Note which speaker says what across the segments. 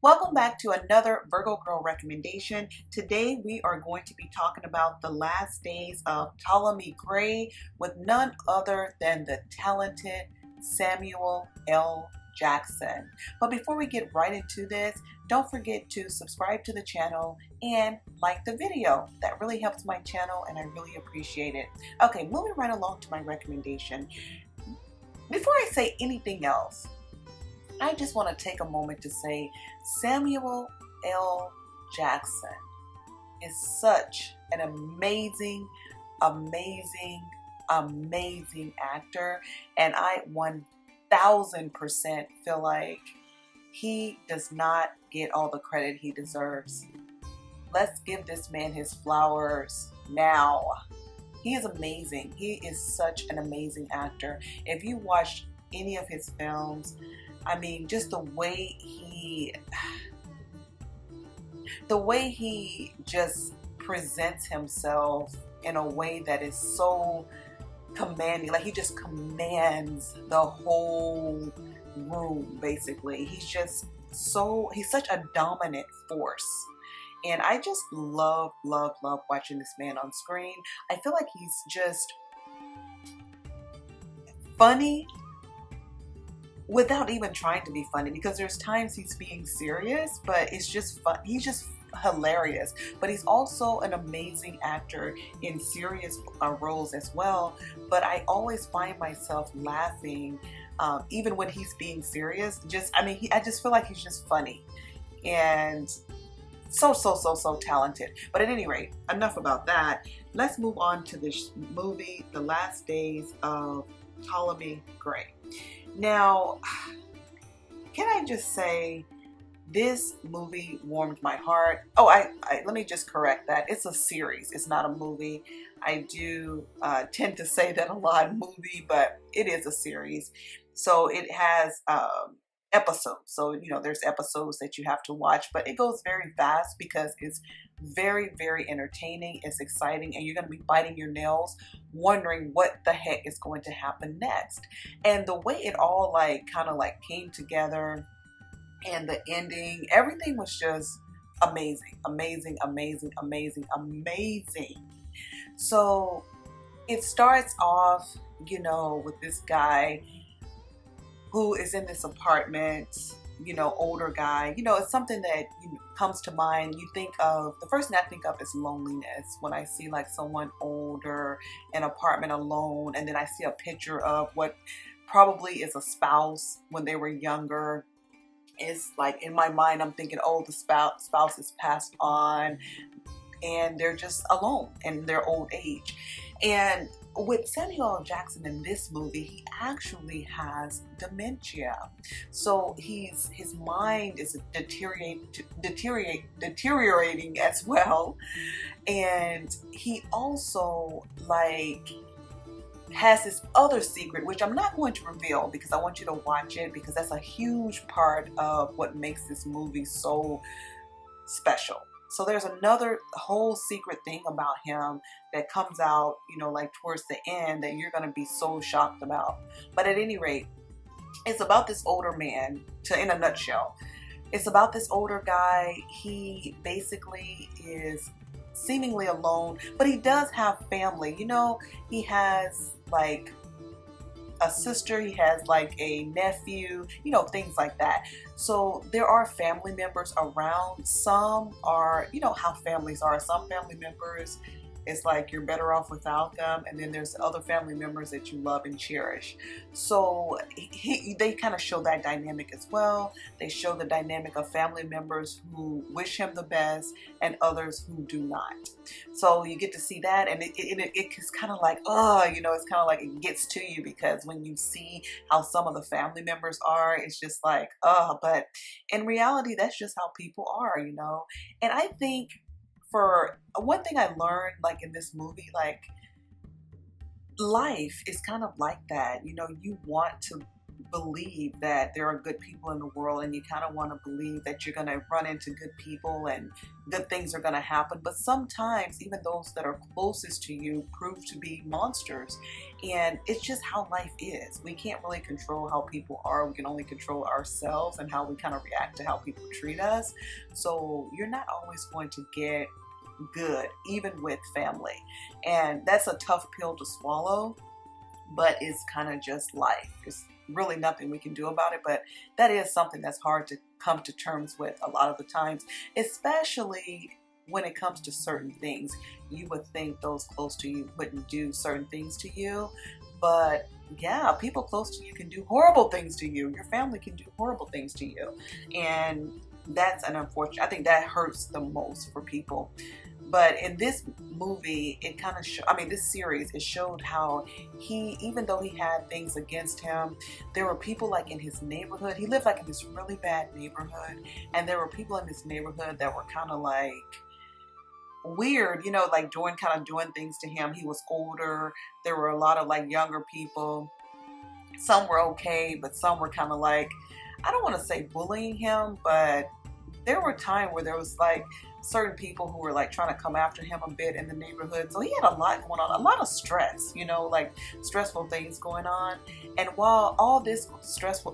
Speaker 1: Welcome back to another Virgo Girl recommendation. Today we are going to be talking about the last days of Ptolemy Gray with none other than the talented Samuel L. Jackson. But before we get right into this, don't forget to subscribe to the channel and like the video. That really helps my channel and I really appreciate it. Okay, moving right along to my recommendation. Before I say anything else, I just want to take a moment to say Samuel L. Jackson is such an amazing actor, and I 1000% feel like he does not get all the credit he deserves. Let's give this man his flowers now. He is amazing. He is such an amazing actor. If you watch any of his films, I mean, just the way he just presents himself in a way that is so commanding. Like, he just commands the whole room, basically. He's such a dominant force. And I just love watching this man on screen. I feel like he's just funny without even trying to be funny, because there's times he's being serious, but it's just fun. He's just hilarious, but he's also an amazing actor in serious roles as well. But I always find myself laughing even when he's being serious. I just feel like he's just funny and so talented. But at any rate, enough about that. Let's move on to this movie, The Last Days of Ptolemy Gray. Now, can I just say, this movie warmed my heart. Oh, let me just correct that. It's a series. It's not a movie. I do tend to say that a lot, movie, but it is a series. So it has episodes. So, there's episodes that you have to watch, but it goes very fast because it's very entertaining. It's exciting, and you're going to be biting your nails wondering what the heck is going to happen next. And the way it all kind of came together, and the ending, everything was just amazing. So it starts off, with this guy who is in this apartment, older guy. It's something that comes to mind. The first thing I think of is loneliness when I see someone older, an apartment alone, and then I see a picture of what probably is a spouse when they were younger. It's in my mind, I'm thinking, oh, the spouse has passed on and they're just alone in their old age. And with Samuel L. Jackson in this movie, he actually has dementia. So his mind is deteriorating as well. And he also has this other secret, which I'm not going to reveal because I want you to watch it, because that's a huge part of what makes this movie so special. So there's another whole secret thing about him that comes out, towards the end, that you're going to be so shocked about. But at any rate, it's about this older man, in a nutshell. It's about this older guy. He basically is seemingly alone, but he does have family. He has a sister, he has a nephew, things like that. So there are family members around. Some are, how families are. Some family members, it's you're better off without them, and then there's other family members that you love and cherish. So they kind of show that dynamic as well. They show the dynamic of family members who wish him the best and others who do not. So you get to see that, and it's kind of it's kind of it gets to you, because when you see how some of the family members are, it's just but in reality, that's just how people are, And I think, for one thing I learned in this movie, life is kind of like that. You want to believe that there are good people in the world, and you kind of want to believe that you're going to run into good people and good things are going to happen. But sometimes even those that are closest to you prove to be monsters, and it's just how life is. We can't really control how people are. We can only control ourselves and how we kind of react to how people treat us. So you're not always going to get good, even with family, and that's a tough pill to swallow, but it's kind of just life. There's really nothing we can do about it, but that is something that's hard to come to terms with a lot of the times, especially when it comes to certain things. You would think those close to you wouldn't do certain things to you, but yeah, people close to you can do horrible things to you. Your family can do horrible things to you, and that's an unfortunate, I think that hurts the most for people. But in this movie, it kind of this series, it showed how he, even though he had things against him, there were people like in his neighborhood. He lived like in this really bad neighborhood, and there were people in this neighborhood that were kind of like weird, you know, like doing things to him. He was older. There were a lot of like younger people. Some were okay, but some were kind of like, I don't want to say bullying him, but there were times where there was like certain people who were like trying to come after him a bit in the neighborhood. So he had a lot going on, a lot of stress, you know, like stressful things going on. And while all these stressful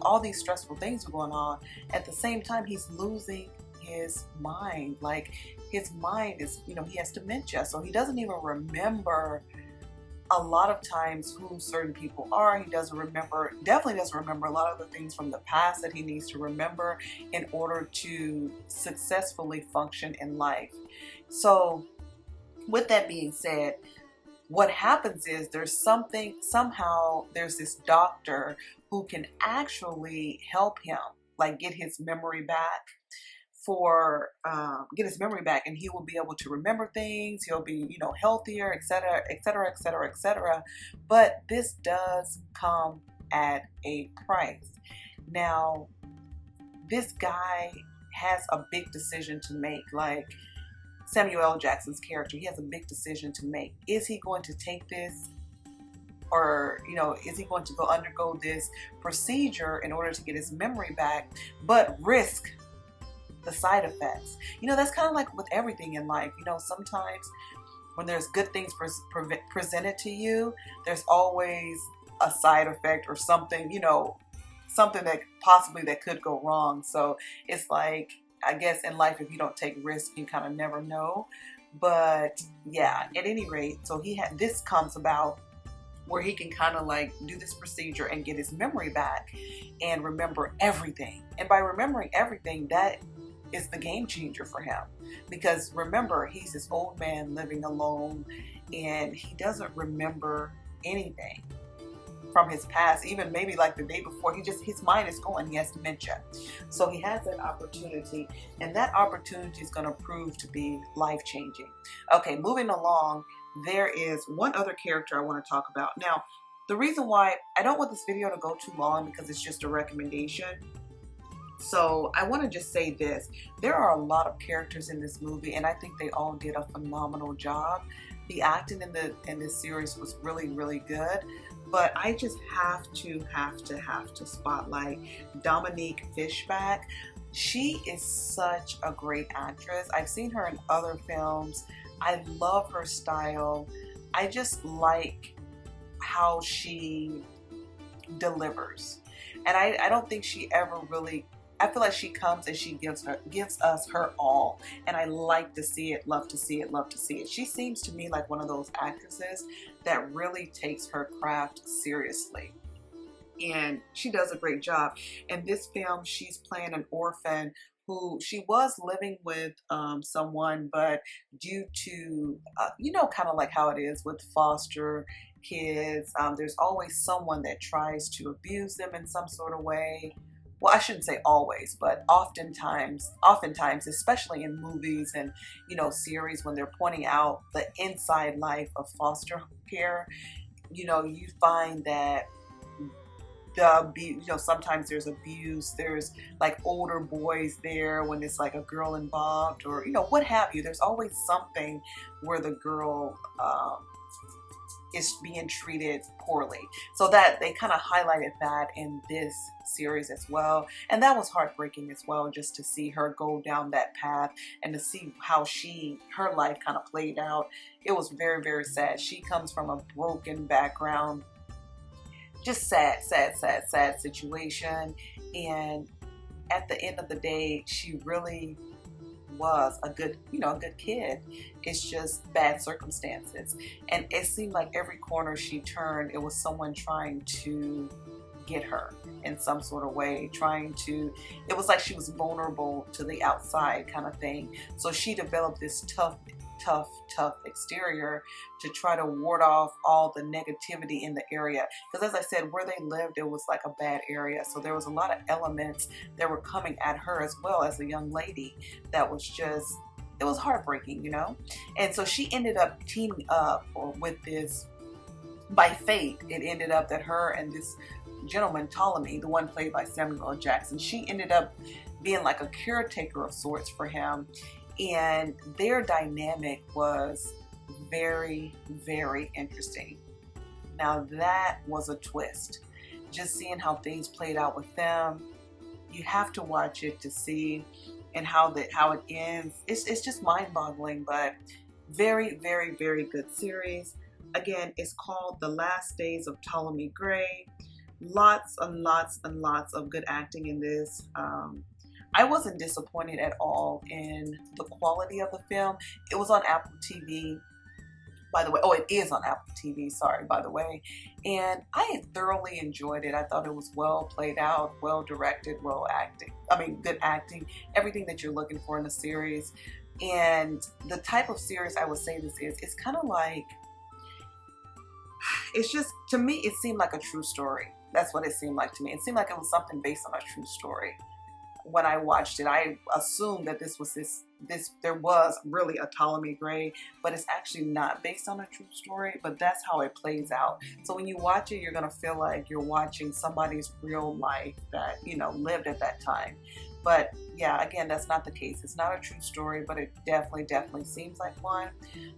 Speaker 1: things were going on, at the same time, he's losing his mind. Like his mind is, you know, he has dementia, so he doesn't even remember a lot of times who certain people are. He definitely doesn't remember a lot of the things from the past that he needs to remember in order to successfully function in life. So with that being said, what happens is somehow there's this doctor who can actually help him, like get his memory back, and he will be able to remember things. He'll be, you know, healthier, etc., etc., etc., etc. But this does come at a price. Now, this guy has a big decision to make. Like Samuel L. Jackson's character, he has a big decision to make. Is he going to take this, or, you know, is he going to undergo this procedure in order to get his memory back, but risk the side effects? You know, that's kind of like with everything in life. You know, sometimes when there's good things presented to you, there's always a side effect or something, you know, something that possibly that could go wrong. So it's like, I guess in life, if you don't take risks, you kind of never know. But yeah, at any rate, so this comes about where he can kind of like do this procedure and get his memory back and remember everything. And by remembering everything, that is the game changer for him, because remember, he's this old man living alone, and he doesn't remember anything from his past, even maybe like the day before. His mind is going. He has dementia. So he has that opportunity, and that opportunity is going to prove to be life-changing. Okay, moving along, there is one other character I want to talk about. Now, the reason why I don't want this video to go too long, because it's just a recommendation. So I want to just say this. There are a lot of characters in this movie, and I think they all did a phenomenal job. The acting in this series was really, really good. But I just have to spotlight Dominique Fishback. She is such a great actress. I've seen her in other films. I love her style. I just like how she delivers. And I don't think she ever really, I feel like she comes and she gives us her all, and I like to see it, love to see it, love to see it. She seems to me like one of those actresses that really takes her craft seriously, and she does a great job. In this film, she's playing an orphan who she was living with someone, but due to you know, kind of like how it is with foster kids, there's always someone that tries to abuse them in some sort of way. Well, I shouldn't say always, but oftentimes, especially in movies and, you know, series, when they're pointing out the inside life of foster care, you know, you find that sometimes there's abuse. There's like older boys there when it's like a girl involved, or, you know, what have you. There's always something where the girl is being treated poorly. So that they kind of highlighted that in this series as well. And that was heartbreaking as well, just to see her go down that path and to see how her life kind of played out. It was very, very sad. She comes from a broken background, just sad, sad, sad, sad situation. And at the end of the day, she really was a good, a good kid. It's just bad circumstances. And it seemed like every corner she turned, it was someone trying to get her in some sort of way, it was like she was vulnerable to the outside kind of thing. So she developed this tough exterior to try to ward off all the negativity in the area. Because as I said, where they lived, it was like a bad area. So there was a lot of elements that were coming at her as well as a young lady that was just, it was heartbreaking, And so she ended up teaming up with this, by fate, it ended up that her and this gentleman, Ptolemy, the one played by Samuel L. Jackson, she ended up being like a caretaker of sorts for him. And their dynamic was very, very interesting. Now that was a twist. Just seeing how things played out with them. You have to watch it to see, and how it ends. It's just mind-boggling, but very, very, very good series. Again, it's called The Last Days of Ptolemy Gray. Lots and lots and lots of good acting in this. I wasn't disappointed at all in the quality of the film. It was on Apple TV, by the way. Oh, it is on Apple TV, sorry, by the way. And I thoroughly enjoyed it. I thought it was well played out, well directed, good acting, everything that you're looking for in a series. And the type of series I would say this is, it's kind of like, it's just, to me, it seemed like a true story. That's what it seemed like to me. It seemed like it was something based on a true story. When I watched it, I assumed that there was really a Ptolemy Gray, but it's actually not based on a true story, but that's how it plays out. So when you watch it, you're gonna feel like you're watching somebody's real life that, lived at that time. But yeah, again, that's not the case. It's not a true story, but it definitely seems like one.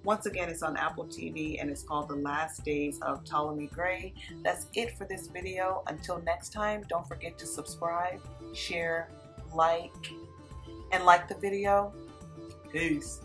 Speaker 1: Once again, it's on Apple TV and it's called The Last Days of Ptolemy Gray. That's it for this video. Until next time, don't forget to subscribe, share, like the video. Peace.